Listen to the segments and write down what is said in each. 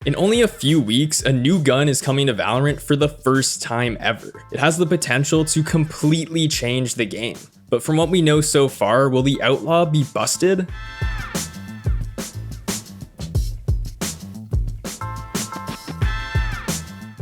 In only a few weeks, a new gun is coming to Valorant for the first time ever. It has the potential to completely change the game. But from what we know so far, will the Outlaw be busted?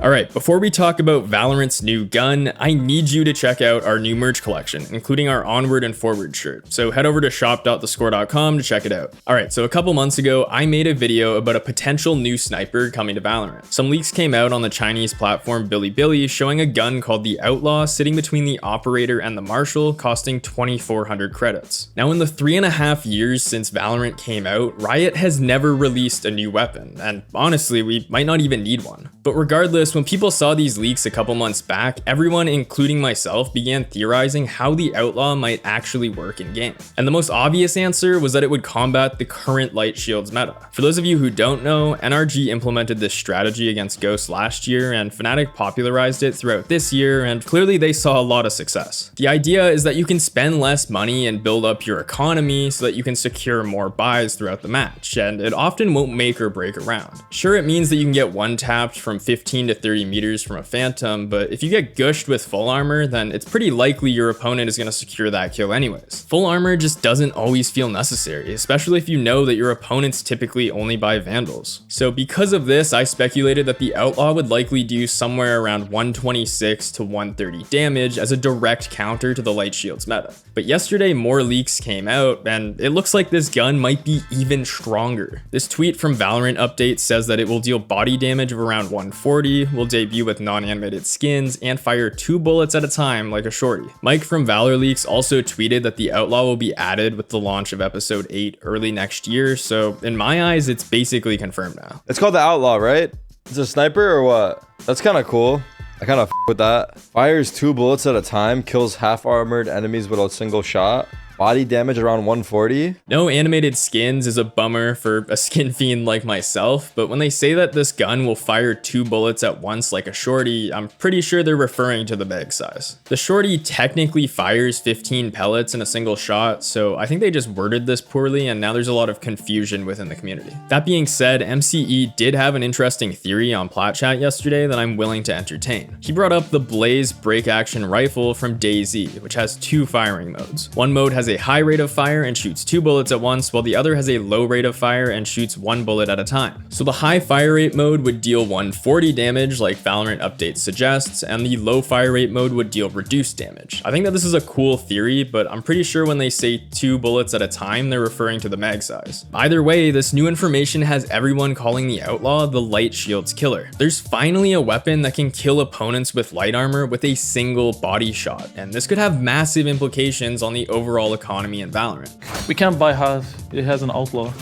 Alright, before we talk about Valorant's new gun, I need you to check out our new merch collection, including our Onward and Forward shirt. So head over to shop.thescore.com to check it out. Alright, so a couple months ago, I made a video about a potential new sniper coming to Valorant. Some leaks came out on the Chinese platform Bilibili showing a gun called the Outlaw sitting between the Operator and the Marshal, costing 2,400 credits. Now in the 3.5 years since Valorant came out, Riot has never released a new weapon, and honestly, we might not even need one. But regardless, when people saw these leaks a couple months back, everyone, including myself, began theorizing how the Outlaw might actually work in game. And the most obvious answer was that it would combat the current light shields meta. For those of you who don't know, NRG implemented this strategy against Ghost last year, and Fnatic popularized it throughout this year, and clearly they saw a lot of success. The idea is that you can spend less money and build up your economy so that you can secure more buys throughout the match, and it often won't make or break a round. Sure, it means that you can get one-tapped from 15 to 30 meters from a Phantom, but if you get gushed with full armor, then it's pretty likely your opponent is going to secure that kill anyways. Full armor just doesn't always feel necessary, especially if you know that your opponents typically only buy Vandals. So because of this, I speculated that the Outlaw would likely do somewhere around 126 to 130 damage as a direct counter to the light shields meta. But yesterday more leaks came out, and it looks like this gun might be even stronger. This tweet from Valorant Update says that it will deal body damage of around 140, will debut with non-animated skins, and fire 2 bullets at a time like a shorty. Mike from Valor Leaks also tweeted that the Outlaw will be added with the launch of episode 8 early next year, so in my eyes, it's basically confirmed now. It's called the Outlaw, right? It's a sniper or what? That's kind of cool. I kind of with that. Fires 2 bullets at a time, kills half-armored enemies with a single shot. Body damage around 140. No animated skins is a bummer for a skin fiend like myself, but when they say that this gun will fire 2 bullets at once like a shorty, I'm pretty sure they're referring to the mag size. The shorty technically fires 15 pellets in a single shot, so I think they just worded this poorly and now there's a lot of confusion within the community. That being said, MCE did have an interesting theory on Plat Chat yesterday that I'm willing to entertain. He brought up the Blaze break action rifle from DayZ, which has 2 firing modes. One mode has a high rate of fire and shoots 2 bullets at once, while the other has a low rate of fire and shoots 1 bullet at a time. So the high fire rate mode would deal 140 damage like Valorant Update suggests, and the low fire rate mode would deal reduced damage. I think that this is a cool theory, but I'm pretty sure when they say 2 bullets at a time, they're referring to the mag size. Either way, this new information has everyone calling the Outlaw the light shields killer. There's finally a weapon that can kill opponents with light armor with a single body shot, and this could have massive implications on the overall economy in Valorant. We can't buy half. It has an Outlaw.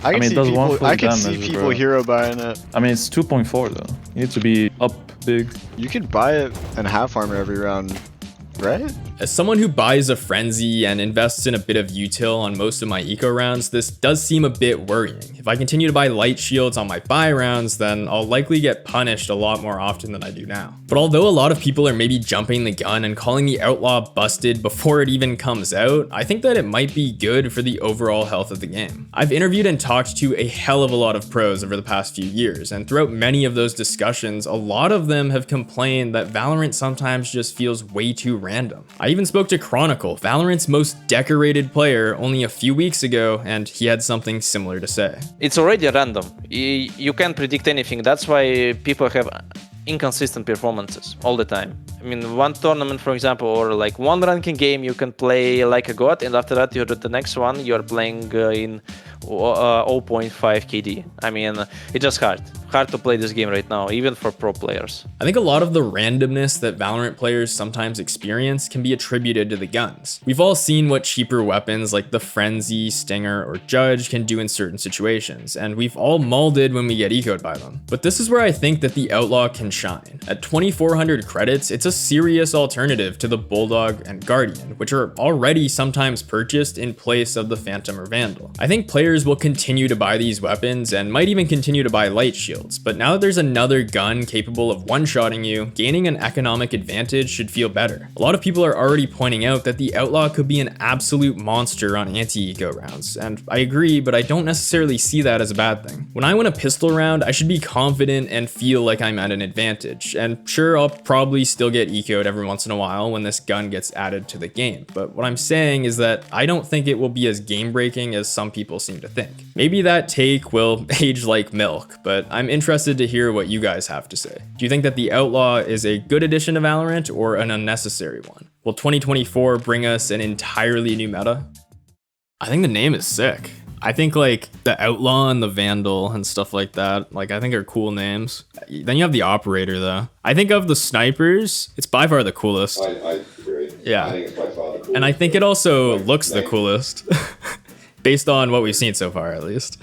I can see people hero buying it. I mean, it's 2.4 though. You need to be up big. You can buy it and half armor every round, right? As someone who buys a Frenzy and invests in a bit of util on most of my eco rounds, this does seem a bit worrying. If I continue to buy light shields on my buy rounds, then I'll likely get punished a lot more often than I do now. But although a lot of people are maybe jumping the gun and calling the Outlaw busted before it even comes out, I think that it might be good for the overall health of the game. I've interviewed and talked to a hell of a lot of pros over the past few years, and throughout many of those discussions, a lot of them have complained that Valorant sometimes just feels way too random. I even spoke to Chronicle, Valorant's most decorated player, only a few weeks ago, and he had something similar to say. It's already random. You can't predict anything. That's why people have inconsistent performances all the time. I mean, one tournament, for example, or like one ranking game, you can play like a god, and after that, you're at the next one, you're playing in 0.5 KD. I mean, it's just hard to play this game right now, even for pro players. I think a lot of the randomness that Valorant players sometimes experience can be attributed to the guns. We've all seen what cheaper weapons like the Frenzy, Stinger, or Judge can do in certain situations, and we've all molded when we get ecoed by them. But this is where I think that the Outlaw can shine. At 2,400 credits, it's a serious alternative to the Bulldog and Guardian, which are already sometimes purchased in place of the Phantom or Vandal. I think players will continue to buy these weapons and might even continue to buy light shields. shields, but now that there's another gun capable of one-shotting you, gaining an economic advantage should feel better. A lot of people are already pointing out that the Outlaw could be an absolute monster on anti-eco rounds, and I agree, but I don't necessarily see that as a bad thing. When I win a pistol round, I should be confident and feel like I'm at an advantage, and sure, I'll probably still get eco'd every once in a while when this gun gets added to the game, but what I'm saying is that I don't think it will be as game-breaking as some people seem to think. Maybe that take will age like milk, but I'm interested to hear what you guys have to say. Do you think that the Outlaw is a good addition to Valorant or an unnecessary one? Will 2024 bring us an entirely new meta? I think the name is sick. I think like the Outlaw and the Vandal and stuff like that, like I think are cool names. Then you have the Operator though. I think of the snipers, it's by far the coolest. I agree. Yeah. I think it's by far the coolest. And I think it also looks the coolest. Based on what we've seen so far, at least.